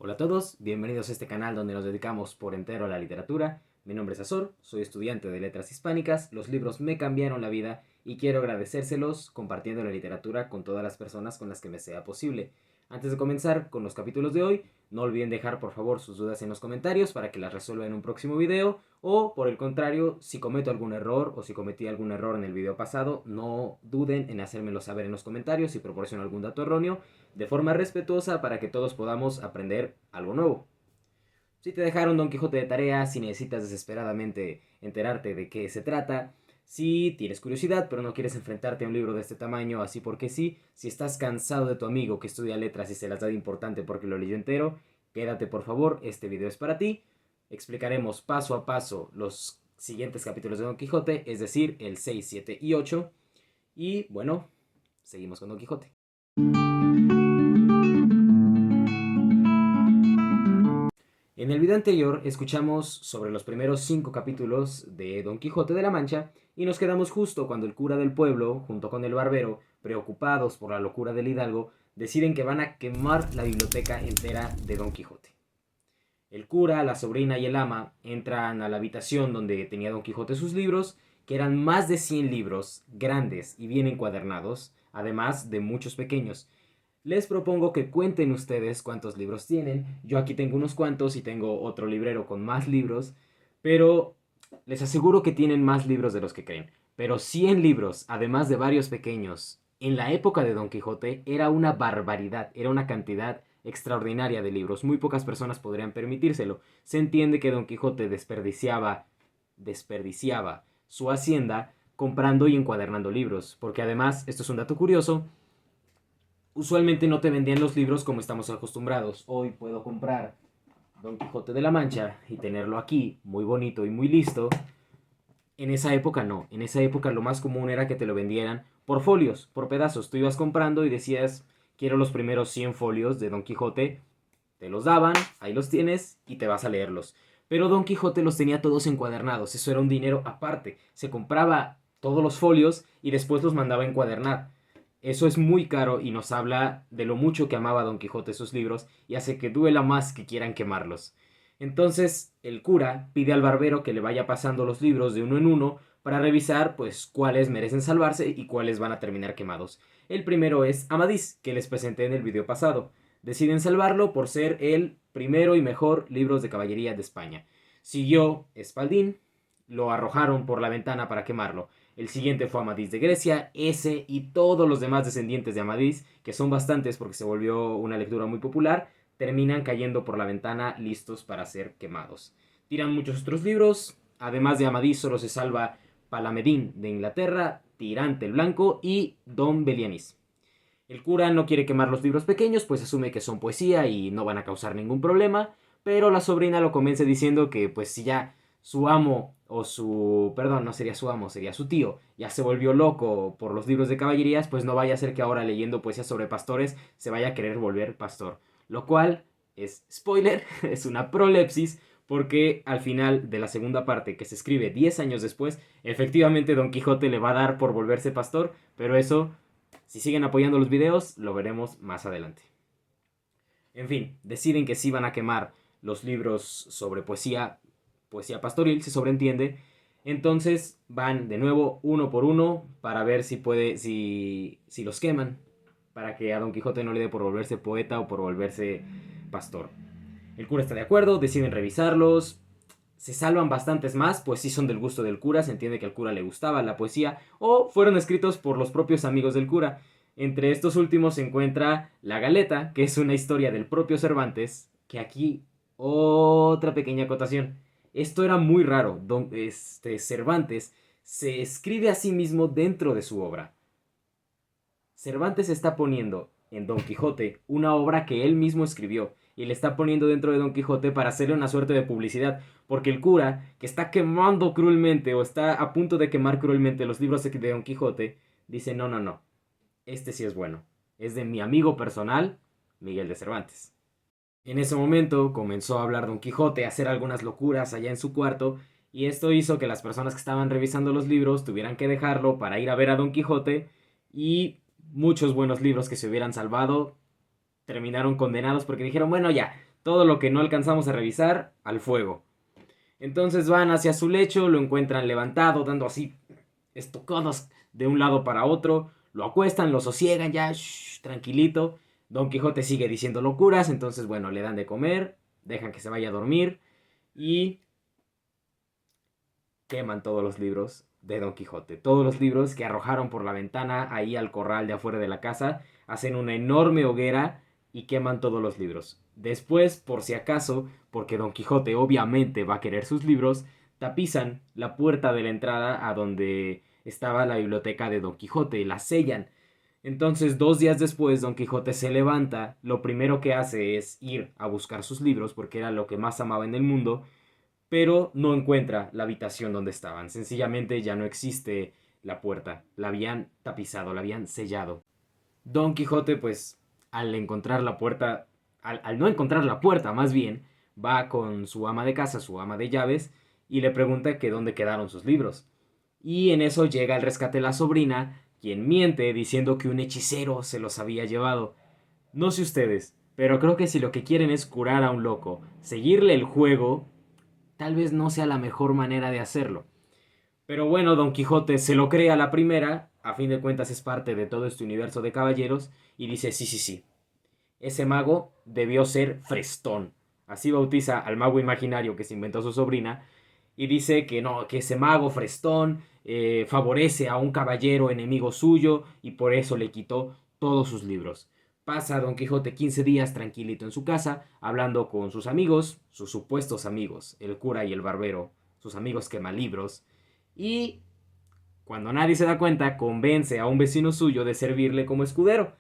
Hola a todos, bienvenidos a este canal donde nos dedicamos por entero a la literatura. Mi nombre es Azor, soy estudiante de Letras Hispánicas, los libros me cambiaron la vida y quiero agradecérselos compartiendo la literatura con todas las personas con las que me sea posible. Antes de comenzar con los capítulos de hoy, no olviden dejar por favor sus dudas en los comentarios para que las resuelva en un próximo video, o por el contrario, si cometo algún error o si cometí algún error en el video pasado, no duden en hacérmelo saber en los comentarios si proporciono algún dato erróneo, de forma respetuosa para que todos podamos aprender algo nuevo. Si te dejaron Don Quijote de tarea, si necesitas desesperadamente enterarte de qué se trata, si tienes curiosidad pero no quieres enfrentarte a un libro de este tamaño así porque sí, si estás cansado de tu amigo que estudia letras y se las da de importante porque lo leyó entero, quédate por favor, este video es para ti. Explicaremos paso a paso los siguientes capítulos de Don Quijote, es decir, el 6, 7 y 8. Y bueno, seguimos con Don Quijote. En el video anterior escuchamos sobre los primeros 5 capítulos de Don Quijote de la Mancha y nos quedamos justo cuando el cura del pueblo, junto con el barbero, preocupados por la locura del hidalgo, deciden que van a quemar la biblioteca entera de Don Quijote. El cura, la sobrina y el ama entran a la habitación donde tenía Don Quijote sus libros, que eran más de 100 libros, grandes y bien encuadernados, además de muchos pequeños. Les propongo que cuenten ustedes cuántos libros tienen. Yo aquí tengo unos cuantos y tengo otro librero con más libros, pero les aseguro que tienen más libros de los que creen. Pero 100 libros, además de varios pequeños, en la época de Don Quijote era una barbaridad, era una cantidad extraordinaria de libros. Muy pocas personas podrían permitírselo. Se entiende que Don Quijote desperdiciaba su hacienda comprando y encuadernando libros, porque además, esto es un dato curioso, usualmente no te vendían los libros como estamos acostumbrados. Hoy puedo comprar Don Quijote de la Mancha y tenerlo aquí, muy bonito y muy listo. En esa época no. En esa época lo más común era que te lo vendieran por folios, por pedazos. Tú ibas comprando y decías, quiero los primeros 100 folios de Don Quijote. Te los daban, ahí los tienes y te vas a leerlos. Pero Don Quijote los tenía todos encuadernados. Eso era un dinero aparte. Se compraba todos los folios y después los mandaba a encuadernar. Eso es muy caro y nos habla de lo mucho que amaba Don Quijote sus libros y hace que duela más que quieran quemarlos. Entonces el cura pide al barbero que le vaya pasando los libros de uno en uno para revisar pues cuáles merecen salvarse y cuáles van a terminar quemados. El primero es Amadís, que les presenté en el video pasado. Deciden salvarlo por ser el primero y mejor libros de caballería de España. Siguió Espaldín, lo arrojaron por la ventana para quemarlo. El siguiente fue Amadís de Grecia, ese y todos los demás descendientes de Amadís, que son bastantes porque se volvió una lectura muy popular, terminan cayendo por la ventana listos para ser quemados. Tiran muchos otros libros, además de Amadís solo se salva Palamedín de Inglaterra, Tirante el Blanco y Don Belianis. El cura no quiere quemar los libros pequeños, pues asume que son poesía y no van a causar ningún problema, pero la sobrina lo convence diciendo que pues si ya su amo o su... perdón, no sería su amo, sería su tío, ya se volvió loco por los libros de caballerías, pues no vaya a ser que ahora leyendo poesía sobre pastores se vaya a querer volver pastor. Lo cual es, spoiler, es una prolepsis, porque al final de la segunda parte, que se escribe 10 años después, efectivamente Don Quijote le va a dar por volverse pastor, pero eso, si siguen apoyando los videos, lo veremos más adelante. En fin, deciden que sí van a quemar los libros sobre poesía, poesía pastoril, se sobreentiende. Entonces van de nuevo uno por uno para ver si los queman, para que a Don Quijote no le dé por volverse poeta o por volverse pastor. El cura está de acuerdo, deciden revisarlos. Se salvan bastantes más, pues sí son del gusto del cura, se entiende que al cura le gustaba la poesía, o fueron escritos por los propios amigos del cura. Entre estos últimos se encuentra La Galeta, que es una historia del propio Cervantes, que aquí otra pequeña acotación. Esto era muy raro, Cervantes se escribe a sí mismo dentro de su obra. Cervantes está poniendo en Don Quijote una obra que él mismo escribió y le está poniendo dentro de Don Quijote para hacerle una suerte de publicidad, porque el cura, que está quemando cruelmente o está a punto de quemar cruelmente los libros de Don Quijote, dice no, no, no, este sí es bueno, es de mi amigo personal, Miguel de Cervantes. En ese momento comenzó a hablar Don Quijote, a hacer algunas locuras allá en su cuarto, y esto hizo que las personas que estaban revisando los libros tuvieran que dejarlo para ir a ver a Don Quijote, y muchos buenos libros que se hubieran salvado terminaron condenados porque dijeron, bueno ya, Todo lo que no alcanzamos a revisar, al fuego. Entonces van hacia su lecho, lo encuentran levantado, dando así estocadas de un lado para otro. Lo acuestan, lo sosiegan ya, tranquilito. Don Quijote sigue diciendo locuras, entonces bueno, le dan de comer, dejan que se vaya a dormir y queman todos los libros de Don Quijote. Todos los libros que arrojaron por la ventana ahí al corral de afuera de la casa, hacen una enorme hoguera y queman todos los libros. Después, por si acaso, porque Don Quijote obviamente va a querer sus libros, tapizan la puerta de la entrada a donde estaba la biblioteca de Don Quijote, la sellan. Entonces, 2 días después, Don Quijote se levanta, lo primero que hace es ir a buscar sus libros, porque era lo que más amaba en el mundo, pero no encuentra la habitación donde estaban. Sencillamente ya no existe la puerta, la habían tapizado, la habían sellado. Don Quijote, pues, al encontrar la puerta, al no encontrar la puerta, más bien, va con su ama de casa, su ama de llaves, y le pregunta que dónde quedaron sus libros. Y en eso llega al rescate la sobrina, quien miente diciendo que un hechicero se los había llevado. No sé ustedes, pero creo que si lo que quieren es curar a un loco, seguirle el juego, tal vez no sea la mejor manera de hacerlo. Pero bueno, Don Quijote se lo cree a la primera, a fin de cuentas es parte de todo este universo de caballeros, y dice sí, sí, sí, ese mago debió ser Frestón. Así bautiza al mago imaginario que se inventó su sobrina, y dice que no, que ese mago Frestón favorece a un caballero enemigo suyo, y por eso le quitó todos sus libros. Pasa Don Quijote 15 días tranquilito en su casa, hablando con sus amigos, sus supuestos amigos, el cura y el barbero, sus amigos quemalibros, y cuando nadie se da cuenta, convence a un vecino suyo de servirle como escudero,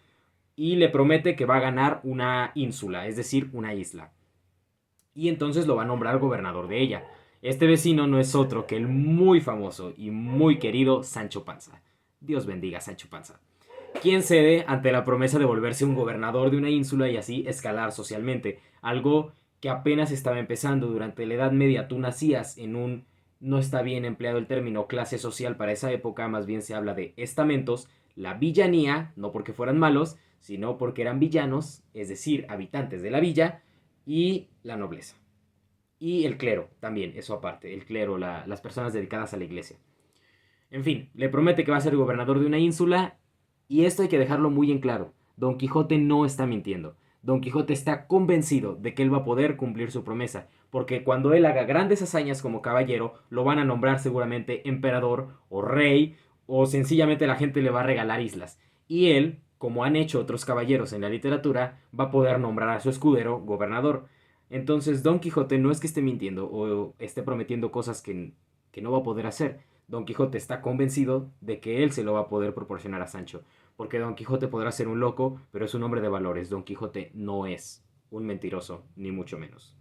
y le promete que va a ganar una ínsula, es decir, una isla. Y entonces lo va a nombrar gobernador de ella. Este vecino no es otro que el muy famoso y muy querido Sancho Panza. Dios bendiga a Sancho Panza, quien cede ante la promesa de volverse un gobernador de una ínsula y así escalar socialmente, algo que apenas estaba empezando. Durante la Edad Media tú nacías en un, no está bien empleado el término clase social para esa época, más bien se habla de estamentos, la villanía, no porque fueran malos, sino porque eran villanos, es decir, habitantes de la villa, y la nobleza. Y el clero también, eso aparte, el clero, las personas dedicadas a la iglesia. En fin, le promete que va a ser gobernador de una ínsula y esto hay que dejarlo muy en claro. Don Quijote no está mintiendo. Don Quijote está convencido de que él va a poder cumplir su promesa, porque cuando él haga grandes hazañas como caballero, lo van a nombrar seguramente emperador o rey, o sencillamente la gente le va a regalar islas. Y él, como han hecho otros caballeros en la literatura, va a poder nombrar a su escudero gobernador. Entonces Don Quijote no es que esté mintiendo o esté prometiendo cosas que no va a poder hacer. Don Quijote está convencido de que él se lo va a poder proporcionar a Sancho, porque Don Quijote podrá ser un loco, pero es un hombre de valores. Don Quijote no es un mentiroso, ni mucho menos.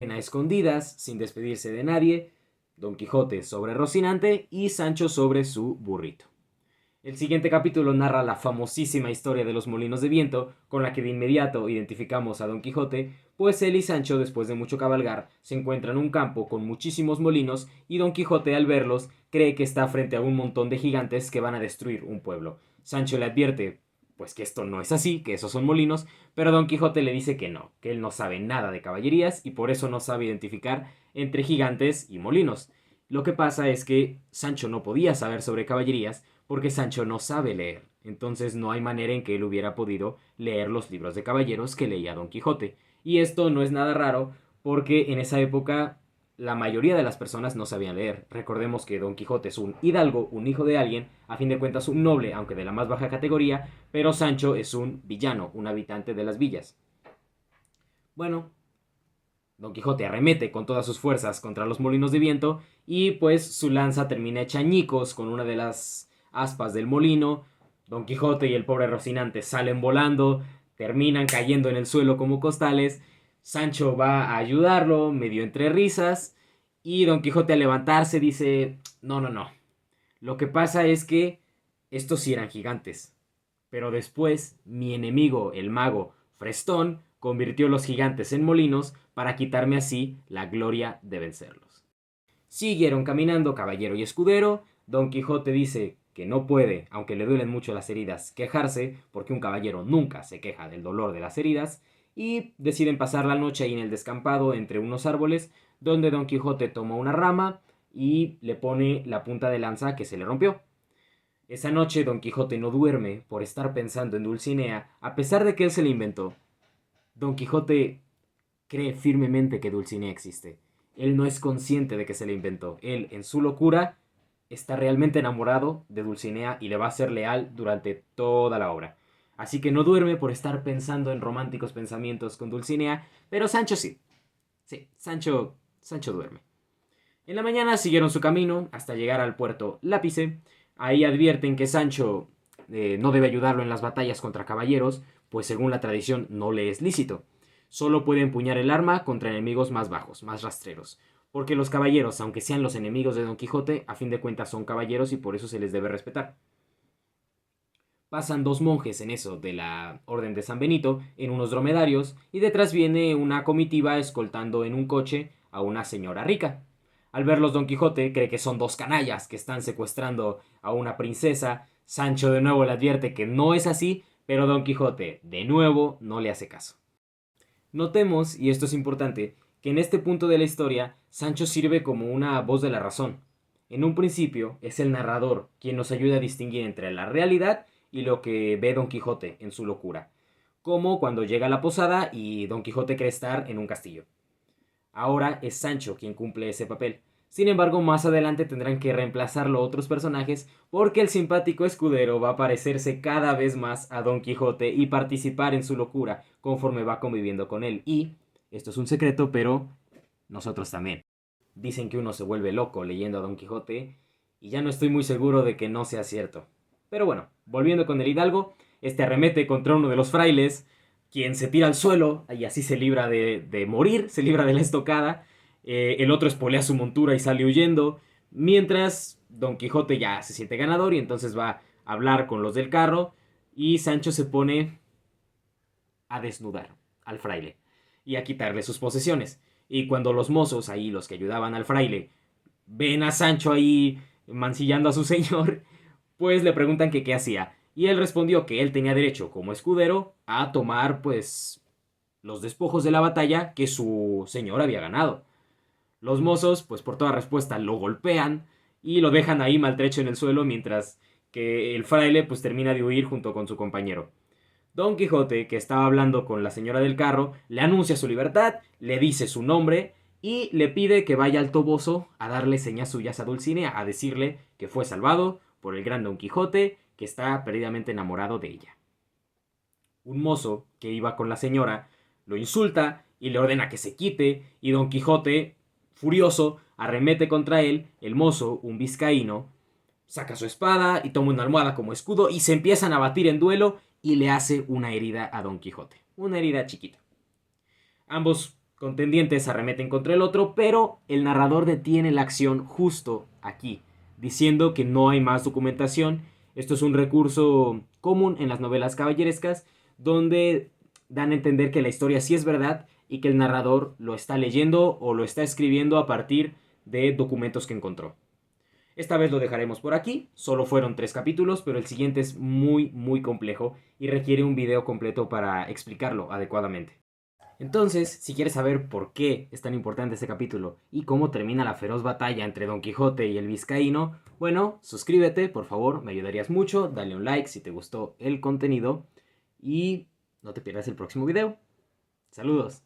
A escondidas, sin despedirse de nadie, Don Quijote sobre Rocinante y Sancho sobre su burrito. El siguiente capítulo narra la famosísima historia de los molinos de viento, con la que de inmediato identificamos a Don Quijote, pues él y Sancho, después de mucho cabalgar, se encuentran en un campo con muchísimos molinos y Don Quijote, al verlos, cree que está frente a un montón de gigantes que van a destruir un pueblo. Sancho le advierte, pues que esto no es así, que esos son molinos, pero Don Quijote le dice que no, que él no sabe nada de caballerías y por eso no sabe identificar entre gigantes y molinos. Lo que pasa es que Sancho no podía saber sobre caballerías porque Sancho no sabe leer, entonces no hay manera en que él hubiera podido leer los libros de caballeros que leía Don Quijote. Y esto no es nada raro porque en esa época la mayoría de las personas no sabían leer. Recordemos que Don Quijote es un hidalgo, un hijo de alguien, a fin de cuentas un noble, aunque de la más baja categoría, pero Sancho es un villano, un habitante de las villas. Bueno, Don Quijote arremete con todas sus fuerzas contra los molinos de viento y pues su lanza termina hecha añicos con una de las aspas del molino. Don Quijote y el pobre Rocinante salen volando, terminan cayendo en el suelo como costales. Sancho va a ayudarlo, medio entre risas, y Don Quijote al levantarse dice, no, no, no. Lo que pasa es que estos sí eran gigantes. Pero después, mi enemigo, el mago Frestón, convirtió los gigantes en molinos para quitarme así la gloria de vencerlos. Siguieron caminando caballero y escudero. Don Quijote dice que no puede, aunque le duelen mucho las heridas, quejarse, porque un caballero nunca se queja del dolor de las heridas. y deciden pasar la noche ahí en el descampado entre unos árboles, donde Don Quijote toma una rama y le pone la punta de lanza que se le rompió. Esa noche Don Quijote no duerme por estar pensando en Dulcinea, a pesar de que él se la inventó. Don Quijote cree firmemente que Dulcinea existe. Él no es consciente de que se la inventó. Él, en su locura, está realmente enamorado de Dulcinea y le va a ser leal durante toda la obra. Así que no duerme por estar pensando en románticos pensamientos con Dulcinea, pero Sancho sí. Sí, Sancho duerme. En la mañana siguieron su camino hasta llegar al puerto Lápice. Ahí advierten que Sancho no debe ayudarlo en las batallas contra caballeros, pues según la tradición no le es lícito. Solo puede empuñar el arma contra enemigos más bajos, más rastreros. Porque los caballeros, aunque sean los enemigos de Don Quijote, a fin de cuentas son caballeros y por eso se les debe respetar. Pasan dos monjes en eso de la Orden de San Benito en unos dromedarios y detrás viene una comitiva escoltando en un coche a una señora rica. Al verlos Don Quijote cree que son dos canallas que están secuestrando a una princesa. Sancho de nuevo le advierte que no es así, pero Don Quijote de nuevo no le hace caso. Notemos, y esto es importante, que en este punto de la historia Sancho sirve como una voz de la razón. En un principio es el narrador quien nos ayuda a distinguir entre la realidad y lo que ve Don Quijote en su locura, como cuando llega a la posada y Don Quijote cree estar en un castillo. Ahora es Sancho quien cumple ese papel. Sin embargo, más adelante tendrán que reemplazarlo otros personajes porque el simpático escudero va a parecerse cada vez más a Don Quijote y participar en su locura conforme va conviviendo con él. Y, esto es un secreto, pero nosotros también. Dicen que uno se vuelve loco leyendo a Don Quijote y ya no estoy muy seguro de que no sea cierto. Pero bueno, volviendo con el hidalgo, este arremete contra uno de los frailes, quien se tira al suelo y así se libra de morir, se libra de la estocada. El otro espolea su montura y sale huyendo, mientras Don Quijote ya se siente ganador y entonces va a hablar con los del carro y Sancho se pone a desnudar al fraile y a quitarle sus posesiones. Y cuando los mozos ahí, los que ayudaban al fraile, ven a Sancho ahí mancillando a su señor, pues le preguntan que qué hacía. Y él respondió que él tenía derecho, como escudero, a tomar, pues, los despojos de la batalla que su señor había ganado. Los mozos, pues por toda respuesta, lo golpean y lo dejan ahí maltrecho en el suelo mientras que el fraile pues termina de huir junto con su compañero. Don Quijote, que estaba hablando con la señora del carro, le anuncia su libertad, le dice su nombre y le pide que vaya al Toboso a darle señas suyas a Dulcinea, a decirle que fue salvado por el gran Don Quijote, que está perdidamente enamorado de ella. Un mozo que iba con la señora lo insulta y le ordena que se quite, y Don Quijote, furioso, arremete contra él. El mozo, un vizcaíno, saca su espada y toma una almohada como escudo y se empiezan a batir en duelo y le hace una herida a Don Quijote. Una herida chiquita. Ambos contendientes arremeten contra el otro, pero el narrador detiene la acción justo aquí, diciendo que no hay más documentación. Esto es un recurso común en las novelas caballerescas, donde dan a entender que la historia sí es verdad y que el narrador lo está leyendo o lo está escribiendo a partir de documentos que encontró. Esta vez lo dejaremos por aquí, solo fueron 3 capítulos, pero el siguiente es muy complejo y requiere un video completo para explicarlo adecuadamente. Entonces, si quieres saber por qué es tan importante este capítulo y cómo termina la feroz batalla entre Don Quijote y el vizcaíno, bueno, suscríbete, por favor, me ayudarías mucho, dale un like si te gustó el contenido y no te pierdas el próximo video. Saludos.